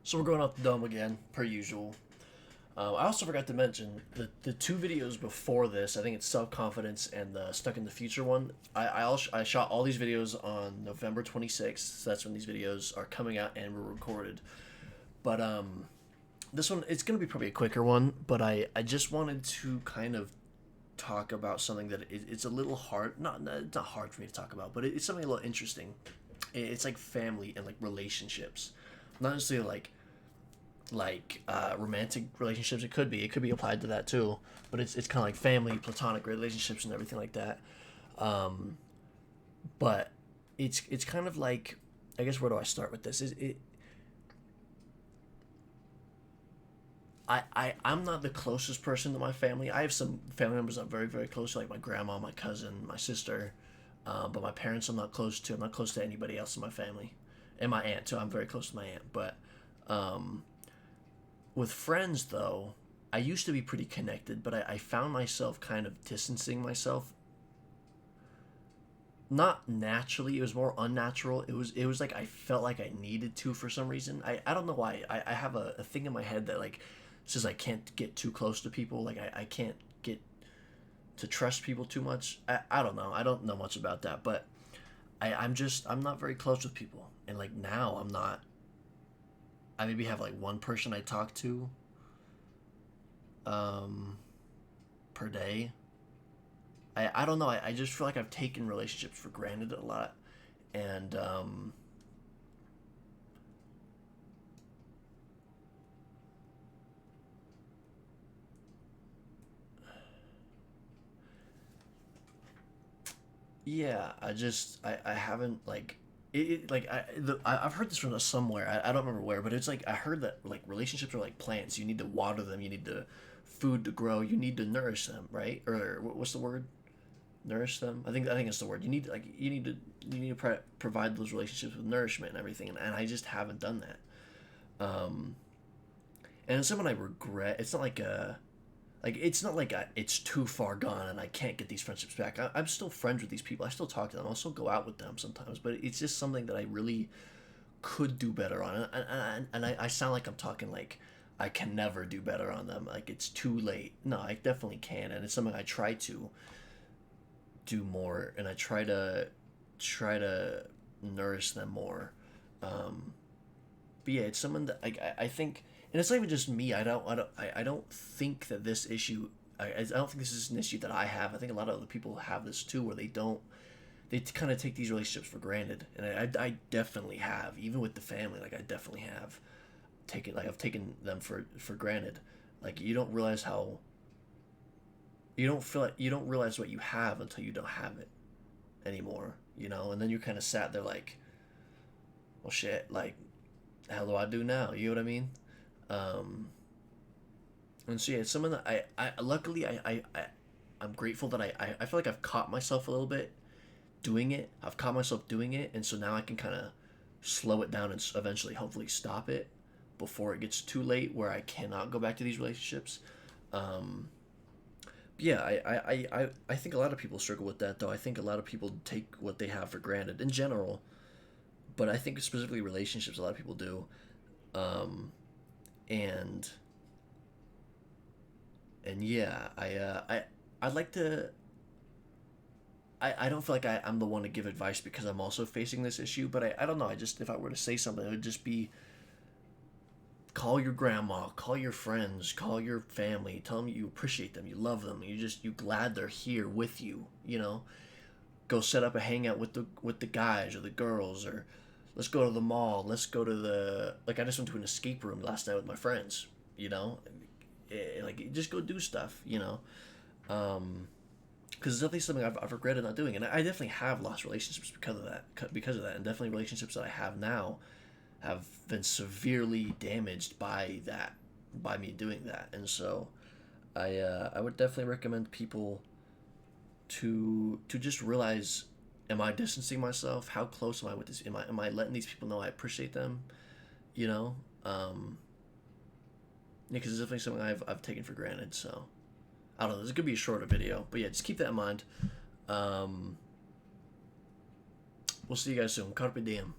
So we're going off the dome again, per usual. I also forgot to mention the two videos before this. I think it's self confidence and the stuck in the future one. I shot all these videos on November 26th. So that's when these videos are coming out and were recorded. But this one it's gonna be probably a quicker one. But I just wanted to kind of talk about something that it's a little hard. It's not hard for me to talk about, but it's something a little interesting. It's like family and like relationships, not necessarily romantic relationships. It could be applied to that too, but it's kind of like family, platonic relationships and everything like that. But it's kind of like, I guess, where do I start with this? Is it I'm not the closest person to my family. I have some family members I'm very, very close to, like my grandma, my cousin, my sister. But my parents I'm not close to. I'm not close to anybody else in my family. And my aunt too. I'm very close to my aunt. But um, with friends though, I used to be pretty connected, but I found myself kind of distancing myself. Not naturally, it was more unnatural. It was like I felt like I needed to for some reason. I don't know why. I have a thing in my head that like says I can't get too close to people. Like I can't get to trust people too much. I don't know. I don't know much about that, but I'm not very close with people. And like now I'm not. I maybe have like one person I talk to um per day. I don't know. I just feel like I've taken relationships for granted a lot. And yeah, I haven't like I've heard this from somewhere. I don't remember where, but it's like I heard that like relationships are like plants. You need to water them. You need the food to grow. You need to nourish them, right? Or what's the word? Nourish them. I think it's the word. You need to provide those relationships with nourishment and everything. And I just haven't done that. And it's someone I regret. It's not like it's too far gone and I can't get these friendships back. I'm still friends with these people. I still talk to them. I'll still go out with them sometimes. But it's just something that I really could do better on. And I sound like I'm talking like I can never do better on them. Like it's too late. No, I definitely can. And it's something I try to do more. And I try to nourish them more. Um, but yeah, it's someone that I think, and it's not even just me. I don't think that this issue. I don't think this is an issue that I have. I think a lot of other people have this too, where they kind of take these relationships for granted, and I definitely have, even with the family. Like I definitely have I've taken them for granted. Like you don't realize what you have until you don't have it anymore. And then you're kind of sat there like, well, shit, like how do I do now? You know what I mean? Um, and so yeah, it's someone that I luckily I'm grateful that I feel like I've caught myself a little bit doing it. I've caught myself doing it, and so now I can kind of slow it down and eventually, hopefully, stop it before it gets too late where I cannot go back to these relationships. Um, yeah, I think a lot of people struggle with that though. I think a lot of people take what they have for granted in general, but I think specifically relationships, a lot of people do. Um, and and yeah, I'd like to. I don't feel like I'm the one to give advice because I'm also facing this issue, but I don't know. I just, if I were to say something, it would just be call your grandma, call your friends, call your family, tell them you appreciate them, you love them, you glad they're here with you. Go set up a hangout with the guys or the girls, or let's go to the mall. Let's go to the like I just went to an escape room last night with my friends. You know, like just go do stuff. Because it's definitely something I've regretted not doing, and I definitely have lost relationships because of that, and definitely relationships that I have now have been severely damaged by me doing that, and so I would definitely recommend people to just realize, am I distancing myself? How close am I with this? Am I letting these people know I appreciate them? You know, um, because it's definitely something I've taken for granted. So I don't know. This could be a shorter video, but yeah, just keep that in mind. Um, we'll see you guys soon. Carpe Diem.